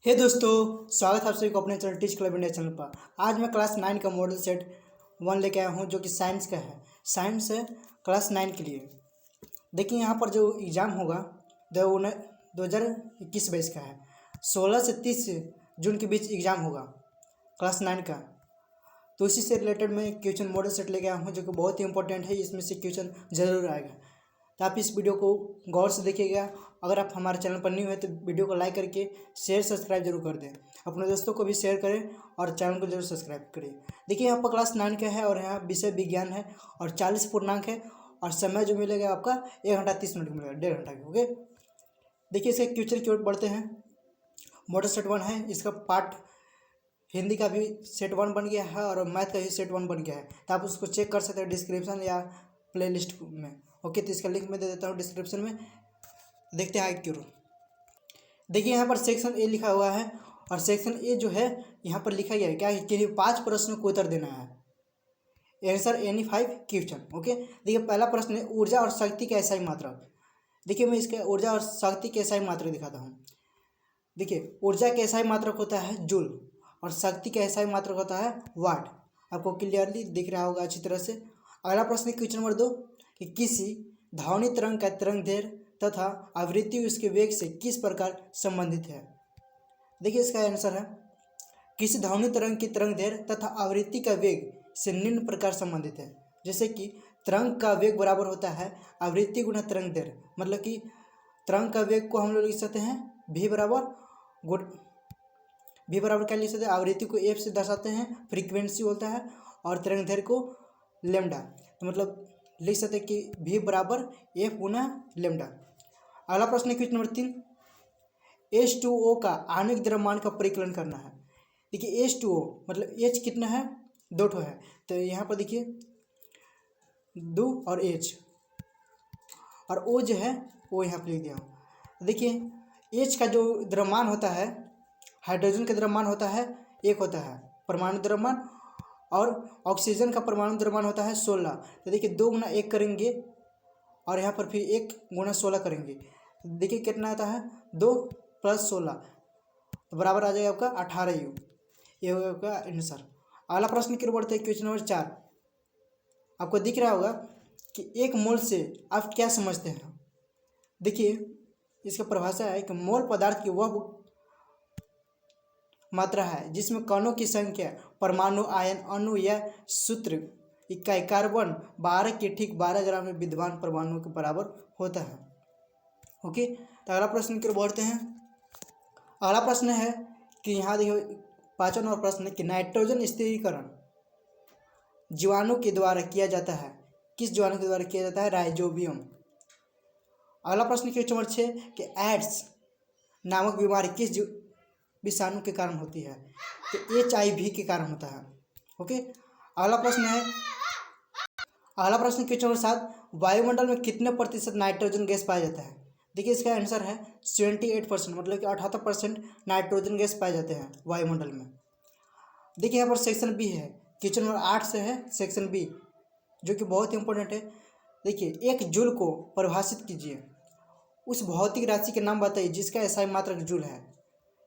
हे दोस्तों, स्वागत है आप सभी को अपने channel teach club India channel पर। आज मैं क्लास 9 का मॉडल सेट 1 लेके आया हूँ जो कि साइंस का है। साइंस है क्लास 9 के लिए। देखिए यहाँ पर जो एग्ज़ाम होगा 2021-22 का है। 16 से 30 जून के बीच एग्ज़ाम होगा क्लास 9 का। तो इसी से रिलेटेड मैं क्वेश्चन मॉडल सेट लेके आया हूँ जो कि बहुत ही इंपॉर्टेंट है। इसमें से क्वेश्चन ज़रूर आएगा, तो आप इस वीडियो को गौर से देखिएगा। अगर आप हमारे चैनल पर न्यू है तो वीडियो को लाइक करके शेयर सब्सक्राइब जरूर कर दें। अपने दोस्तों को भी शेयर करें और चैनल को जरूर सब्सक्राइब करें। देखिए यहाँ पर क्लास 9 का है और यहाँ विषय विज्ञान है और 40 पूर्णांक है और समय जो मिलेगा आपका 1 घंटा 30 मिनट मिलेगा, 1.5 घंटा का। ओके, देखिए इसके क्वेश्चन की ओर बढ़ते हैं। मॉडल सेट 1 है, इसका पार्ट हिंदी का भी सेट 1 बन गया है और मैथ का भी सेट 1 बन गया है, तो आप उसको चेक कर सकते हैं डिस्क्रिप्शन या प्लेलिस्ट में। ओके, तो इसका लिंक मैं दे देता हूँ डिस्क्रिप्शन में। देखते हैं क्यों। देखिए यहाँ पर सेक्शन ए लिखा हुआ है और सेक्शन ए जो है यहाँ पर लिखा गया है क्या कि 5 प्रश्नों को उत्तर देना है। Answer any 5 question. ओके, देखिए पहला प्रश्न है ऊर्जा और शक्ति का एसआई मात्रक। देखिए मैं इसका ऊर्जा और शक्ति के एसआई मात्रक दिखाता हूँ। देखिए ऊर्जा के एसआई मात्रक होता है जूल और शक्ति का एसआई मात्रक होता है वाट। आपको क्लियरली दिख रहा होगा अच्छी तरह से। अगला प्रश्न है क्वेश्चन नंबर 2 कि किसी ध्वनि तरंग का तरंग दैर्ध्य तथा आवृत्ति उसके वेग से किस प्रकार संबंधित है। देखिए इसका आंसर है किसी ध्वनि तरंग की तरंग दैर्ध्य तथा आवृत्ति का वेग से निम्न प्रकार संबंधित है। जैसे कि तरंग का वेग बराबर होता है आवृत्ति गुना तरंग दैर्ध्य। मतलब कि तरंग का वेग को हम लोग लिख सकते हैं v बराबर क्या लिख सकते हैं, आवृत्ति को f से दर्शाते हैं, फ्रीक्वेंसी होता है, और तरंग दैर्ध्य को लेमडा। तो मतलब लिख सकते हैं कि v बराबर f गुना लेमडा। अगला प्रश्न है क्वेश्चन नंबर 3 H2O का आणविक द्रव्यमान का परिकलन करना है। देखिए H2O मतलब H कितना है, 2 ठो है, तो यहाँ पर देखिए 2 और H और O जो है वो यहाँ पर लिख दिया हूँ। देखिए H का जो द्रव्यमान होता है, हाइड्रोजन का द्रव्यमान होता है 1 होता है परमाणु द्रव्यमान, और ऑक्सीजन का परमाणु द्रव्यमान होता है 16। तो देखिए 2 गुना 1 करेंगे और यहाँ पर फिर 1 गुना 16 करेंगे। देखिए कितना आता है 2 + 16, तो बराबर आ जाएगा आपका 18 U। ये होगा आपका आंसर। अगला प्रश्न की ओर बढ़ते हैं क्वेश्चन नंबर 4। आपको दिख रहा होगा कि 1 मोल से आप क्या समझते हैं। देखिए इसका परिभाषा है कि मोल पदार्थ की वह मात्रा है जिसमें कणों की संख्या परमाणु, आयन, अणु या सूत्र इकाई कार्बन 12 के ठीक 12 ग्राम में विद्यमान परमाणुओं के बराबर होता है। ओके, तो अगला प्रश्न की ओर बढ़ते हैं। अगला प्रश्न है कि यहाँ देखिए 5वां नंबर प्रश्न है कि नाइट्रोजन स्थिरीकरण जीवाणु के द्वारा किया जाता है। किस जीवाणु के द्वारा किया जाता है, राइजोबियम। अगला प्रश्न क्वेश्चन नंबर 6 कि एड्स नामक बीमारी किस विषाणु के कारण होती है, तो HIV के कारण होता है। ओके, अगला प्रश्न क्वेश्चन नंबर 7 वायुमंडल में कितने प्रतिशत नाइट्रोजन गैस पाया जाता है। देखिए इसका आंसर है 78%, मतलब कि 78% नाइट्रोजन गैस पाए जाते हैं वायुमंडल में। देखिए यहाँ पर सेक्शन बी है, क्वेश्चन नंबर 8 से है सेक्शन बी, जो कि बहुत इंपॉर्टेंट है। देखिए 1 जूल को परिभाषित कीजिए, उस भौतिक राशि के नाम बताइए जिसका एसआई मात्रक जूल है।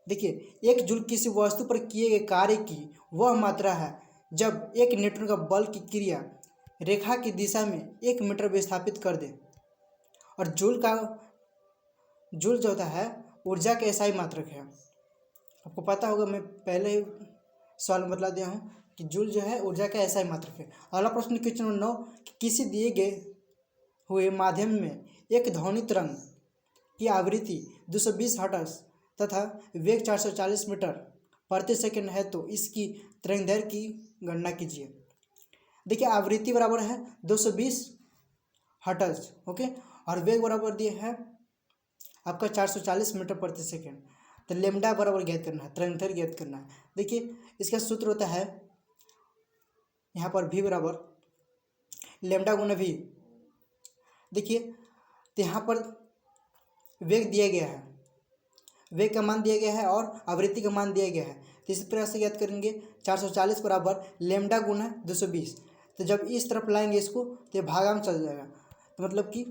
देखिए 1 जूल किसी वस्तु पर किए गए कार्य की वह मात्रा है जब 1 न्यूटन का बल की क्रिया रेखा की दिशा में 1 मीटर विस्थापित कर दे। और जूल जो होता है ऊर्जा के एसआई मात्रक है। आपको पता होगा, मैं पहले ही सवाल में बता दिया हूँ कि जूल जो है ऊर्जा का एसआई मात्रक है। अगला प्रश्न क्वेश्चन नंबर 9 कि किसी दिए गए हुए माध्यम में एक ध्वनि तरंग की आवृत्ति 220 हर्ट्ज तथा वेग 440 मीटर प्रति सेकंड है, तो इसकी तरंग दैर्ध्य की गणना कीजिए। देखिए आवृत्ति बराबर है 220 हर्ट्ज। ओके, और वेग बराबर दिया है आपका 440 मीटर प्रति सेकंड। तो लेमडा बराबर ज्ञात करना है, तरंग दैर्ध्य ज्ञात करना है। देखिए इसका सूत्र होता है यहाँ पर v बराबर लेमडा गुना v। देखिए तो यहाँ पर वेग दिया गया है, वेग का मान दिया गया है और आवृत्ति का मान दिया गया है, तो इस प्रकार से ज्ञात करेंगे 440 बराबर लेमडा गुना 220। तो जब इस तरफ लाएंगे इसको तो भागा में चल जाएगा, तो मतलब कि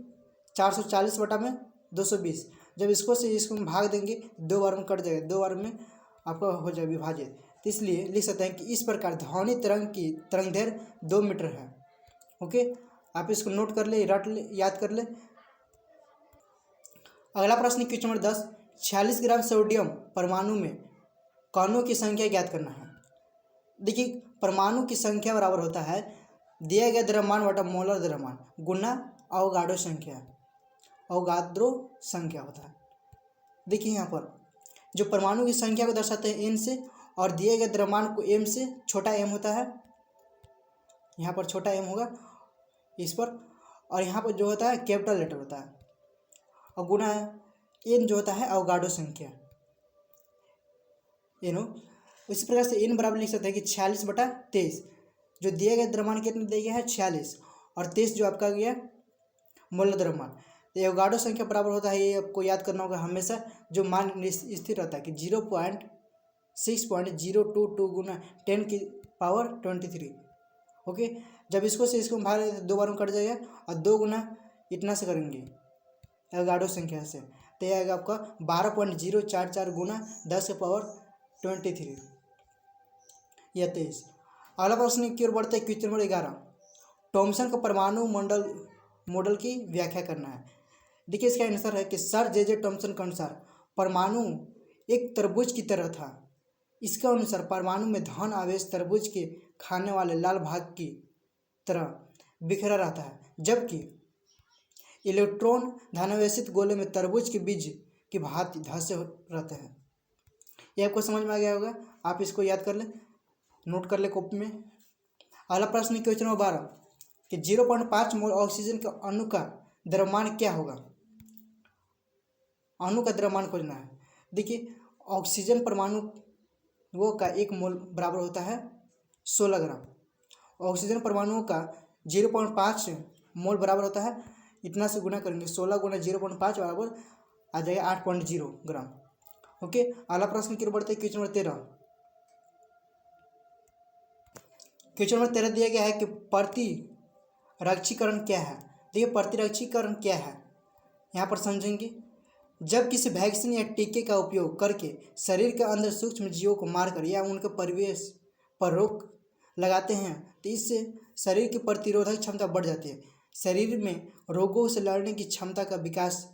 440 बटा में 220। जब इसको से इसको भाग देंगे 2 बार में कट जाएगा, 2 बार में आपका हो जाए विभाजित। तो इसलिए लिख सकते हैं कि इस प्रकार ध्वनि तरंग की तरंगदैर्घ्य 2 मीटर है। ओके, आप इसको नोट कर ले, रट ले, याद कर ले। अगला प्रश्न क्वेश्चन नंबर 10, 46 ग्राम सोडियम परमाणु में कणों की संख्या ज्ञात करना है। देखिए, परमाणु की संख्या बराबर होता है दिया गया द्रव्यमान बटा मोलर द्रव्यमान गुना अवगाड्रो संख्या, अवगाद्रो संख्या होता है। देखिए यहाँ पर जो परमाणु की संख्या को दर्शाते हैं एन से, और दिए गए द्रव्यमान को एम से, छोटा एम होता है, यहाँ पर छोटा एम होगा इस पर, और यहाँ पर जो होता है कैपिटल लेटर होता है, और गुना एन जो होता है अवगाड्रो संख्या एनो। इसी प्रकार से एन बराबर लिख सकते हैं कि 46/23, जो दिए गए द्रव्यमान कितना दिया गया है 46, और 23 जो आपका गया मोलर द्रव्यमान। तो अवगाड्रो संख्या बराबर होता है, ये आपको याद करना होगा हमेशा, जो मान स्थिर रहता है कि 0.6.022 गुना 10⁻23। ओके, जब इसको से इसको भाग 2 बार में कट जाएगा, और 2 गुना इतना से करेंगे अवगाड्रो संख्या से, तो यह आएगा आपका 12.044 गुना 10⁻23 या 23। अगला प्रश्न की ओर बढ़ते हैं, क्वेश्चन नंबर 11, थॉमसन का परमाणु मॉडल की व्याख्या करना है। देखिए, इसका आंसर है कि सर जे थॉमसन के अनुसार परमाणु एक तरबूज की तरह था। इसके अनुसार परमाणु में धन आवेश तरबूज के खाने वाले लाल भाग की तरह बिखरा रहता है, जबकि इलेक्ट्रॉन धनावेशित गोले में तरबूज के बीज की भांति धंसे रहते हैं। ये आपको समझ में आ गया होगा, आप इसको याद कर ले, नोट कर ले कॉपी में। अगला प्रश्न क्वेश्चन नंबर 12 कि 0.5 मोल ऑक्सीजन के अणु का द्रव्यमान क्या होगा। अणु का द्रव्यमान खोजना है। देखिए, ऑक्सीजन परमाणु वो का 1 मोल बराबर होता है 16 ग्राम। ऑक्सीजन परमाणुओं का 0.5 मोल बराबर होता है, इतना से गुना करेंगे, 16 गुना 0.5 बराबर आ जाएगा 8.0 ग्राम। ओके, अगला प्रश्न की ओर बढ़ते हैं, क्वेश्चन नंबर 13। क्वेश्चन नंबर 13 दिया गया है कि प्रतिरक्षीकरण क्या है। देखिए, प्रतिरक्षीकरण क्या है यहाँ पर समझेंगे। जब किसी वैक्सीन या टीके का उपयोग करके शरीर के अंदर सूक्ष्म जीवों को मारकर या उनके परिवेश पर रोक लगाते हैं, तो इससे शरीर की प्रतिरोधक क्षमता बढ़ जाती है। शरीर में रोगों से लड़ने की क्षमता का विकास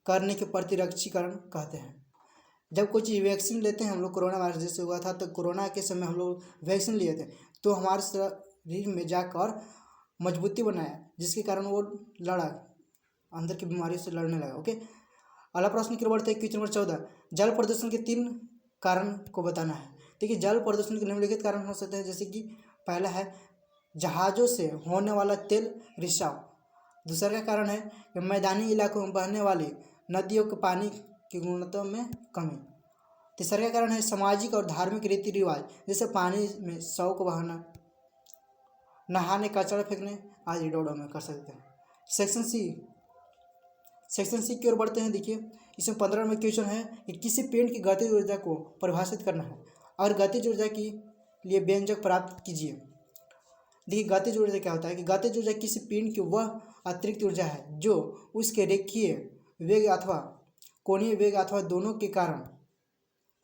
करने के प्रतिरक्षीकरण कहते हैं। जब कोई चीज़ वैक्सीन लेते हैं हम लोग, कोरोना वायरस जैसे हुआ था, तो कोरोना के समय हम लोग वैक्सीन लिए थे, तो हमारे शरीर में जाकर मजबूती बनाया, जिसके कारण वो लड़ा, अंदर की बीमारी से लड़ने लगा। ओके, अगला प्रश्न की ओर बढ़ते हैं, क्वेश्चन नंबर 14, जल प्रदूषण के 3 कारण को बताना है। देखिए, जल प्रदूषण के निम्नलिखित कारण हो सकते हैं, जैसे कि पहला है जहाज़ों से होने वाला तेल रिसाव। दूसरा का कारण है कि मैदानी इलाकों में बहने वाली नदियों के पानी की गुणवत्ता में कमी। तीसरा का कारण है सामाजिक और धार्मिक रीति रिवाज, जैसे पानी में शव को बहाना, नहाने, कचरा फेंकने आदि डोड़ों में कर सकते हैं। सेक्शन सी की ओर बढ़ते हैं। देखिए, इसमें 15 में क्वेश्चन है कि किसी पेड़ की गतिज ऊर्जा को परिभाषित करना है और गतिज ऊर्जा के लिए व्यंजक प्राप्त कीजिए। देखिए, गतिज ऊर्जा क्या होता है कि गतिज ऊर्जा किसी पिंड की वह अतिरिक्त ऊर्जा है जो उसके रेखीय वेग अथवा कोणीय वेग अथवा दोनों के कारण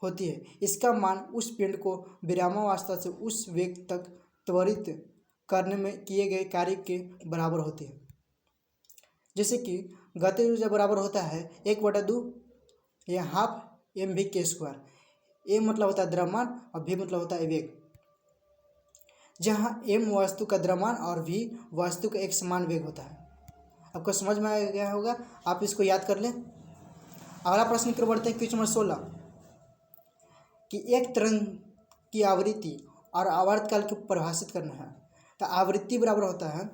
होती है। इसका मान उस पिंड को विरामावस्था से उस वेग तक त्वरित करने में किए गए कार्य के बराबर होती है। जैसे कि गतिज ऊर्जा बराबर होता है 1/2 या हाफ mv²। ए मतलब होता है द्रव्यमान और v मतलब होता है वेग, जहाँ m वस्तु का द्रव्यमान और v वस्तु का एक समान वेग होता है। आपको समझ में आ गया होगा, आप इसको याद कर लें। अगला प्रश्न की ओर बढ़ते हैं, क्वेश्चन नंबर 16 कि एक तरंग की आवृत्ति और आवर्तकाल को परिभाषित करना है। तो आवृत्ति बराबर होता है,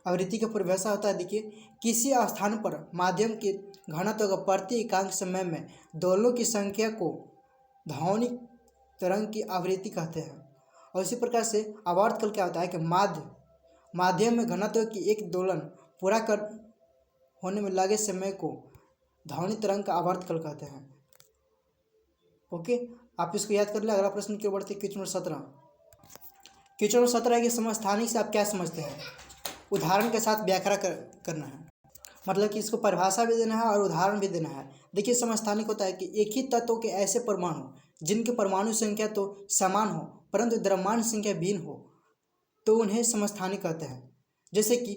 आवृत्ति का परिभाषा होता है, देखिए, किसी स्थान पर माध्यम के घनत्व का प्रति एकांक समय में दोलनों की संख्या को ध्वनिक तरंग की आवृत्ति कहते हैं। और इसी प्रकार से आवर्तकाल क्या होता है कि माध्यम में घनत्व की एक दोलन पूरा कर होने में लगे समय को ध्वनि तरंग का आवर्तकाल कहते हैं। ओके, आप इसको याद कर ले। अगला प्रश्न की ओर बढ़ते, क्वेश्चन नंबर 17। क्वेश्चन नंबर 17 है कि समस्थानिक से आप क्या समझते हैं। उदाहरण के साथ व्याख्या करना है, मतलब कि इसको परिभाषा भी देना है और उदाहरण भी देना है। देखिए, समस्थानिक होता है कि एक ही तत्व के ऐसे परमाणु जिनकी परमाणु संख्या तो समान हो परंतु द्रव्यमान संख्या भिन्न हो तो उन्हें समस्थानिक कहते हैं। जैसे कि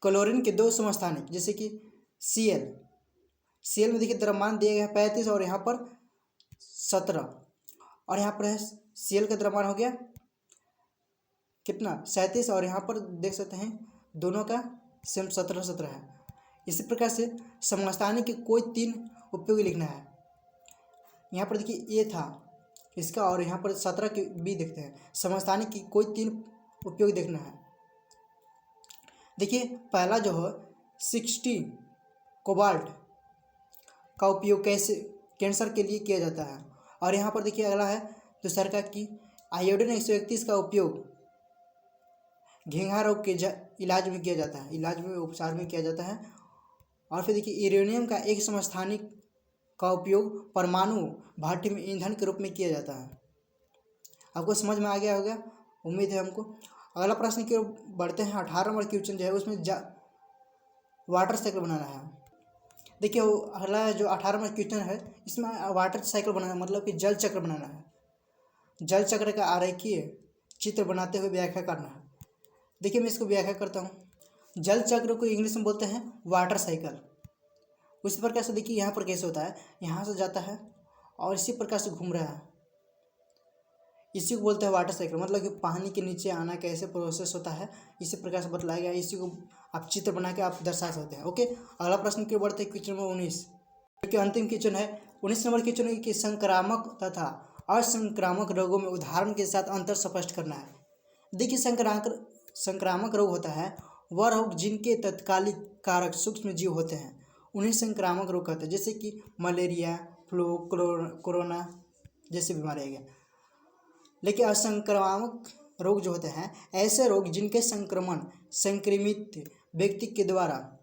क्लोरीन के 2 समस्थानिक, जैसे कि Cl में देखिए द्रव्यमान दिया गया है 35 और यहाँ पर 17, और यहाँ पर है Cl का द्रव्यमान हो गया कितना 37 और यहाँ पर देख सकते हैं दोनों का सेम 17 है। इसी प्रकार से समस्थानिक के कोई 3 उपयोगी लिखना है। यहाँ पर देखिए A था इसका और यहाँ पर 17 के B देखते हैं। समस्थानिक की कोई 3 उपयोग देखना है। देखिए पहला जो है 60 कोबाल्ट का उपयोग कैसे कैंसर के लिए किया जाता है, और यहाँ पर देखिए अगला है दूसरा का कि आयोडीन 131 का उपयोग घेंघा रोग के इलाज में किया जाता है, इलाज में उपचार में किया जाता है। और फिर देखिए यूरेनियम का 1 समस्थानिक का उपयोग परमाणु भट्टी में ईंधन के रूप में किया जाता है। आपको समझ में आ गया होगा, उम्मीद है हमको। अगला प्रश्न की ओर बढ़ते हैं। 18 नंबर क्वेश्चन जो है उसमें वाटर साइकिल बनाना है। देखिए वो अगला जो 18 नंबर क्वेश्चन है इसमें वाटर साइकिल बनाना मतलब कि जल चक्र बनाना है। जल चक्र का आरेखीय चित्र बनाते हुए व्याख्या करना है। देखिए मैं इसको व्याख्या करता हूँ। जल चक्र को इंग्लिश में बोलते हैं वाटर साइकिल। उसी प्रकार से देखिए यहाँ पर कैसे होता है, यहाँ से जाता है और इसी प्रकार से घूम रहा है, इसी को बोलते हैं वाटर साइकिल। मतलब कि पानी के नीचे आना कैसे प्रोसेस होता है इसी प्रकार से बतलाया गया। इसी को आप चित्र बना के आप दर्शा सकते हैं। ओके, अगला प्रश्न की ओर बढ़ते हैं। क्वेश्चन नंबर 19 जो कि अंतिम क्वेश्चन है। 19 नंबर क्वेश्चन है कि संक्रामक तथा असंक्रामक रोगों में उदाहरण के साथ अंतर स्पष्ट करना है। देखिए संक्रामक रोग होता है वह रोग जिनके तत्कालिक कारक सूक्ष्म जीव होते हैं, उन्हें संक्रामक रोग कहते हैं। जैसे कि मलेरिया, फ्लू, कोरोना जैसी बीमारी है। लेकिन असंक्रामक रोग जो होते हैं ऐसे रोग जिनके संक्रमण संक्रमित व्यक्ति के द्वारा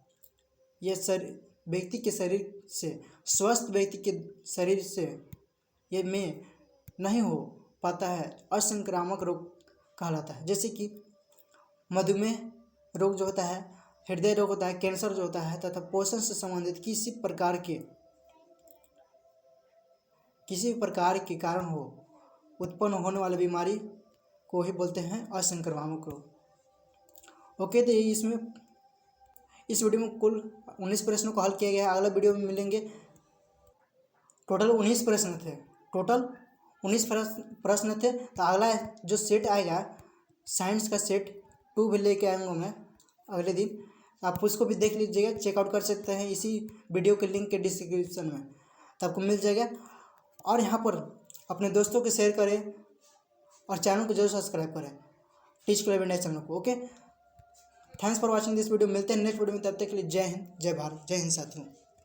ये व्यक्ति के शरीर से स्वस्थ व्यक्ति के शरीर से ये में नहीं हो पाता है, असंक्रामक रोग कहलाता है। जैसे कि मधुमेह रोग जो होता है, हृदय रोग होता है, कैंसर जो होता है तथा पोषण से संबंधित किसी प्रकार के कारण हो उत्पन्न होने वाली बीमारी को ही बोलते हैं असंक्रामक रोग। ओके, तो इसमें इस वीडियो में कुल 19 प्रश्नों को हल किया गया है। अगला वीडियो में मिलेंगे। टोटल 19 प्रश्न थे, टोटल 19 प्रश्न थे। तो अगला जो सेट आएगा साइंस का सेट 2 भी लेके आऊँगा मैं अगले दिन। आप उसको भी देख लीजिएगा, चेकआउट कर सकते हैं इसी वीडियो के लिंक के डिस्क्रिप्शन में, तो आपको मिल जाएगा। और यहाँ पर अपने दोस्तों को शेयर करें और चैनल को जरूर सब्सक्राइब करें, टीच क्लब इंडिया चैनल को। Okay, thanks for watching this video. मिलते हैं नेक्स्ट वीडियो में, तब तक के लिए जय हिंद, जय भारत, जय हिंद साथियों।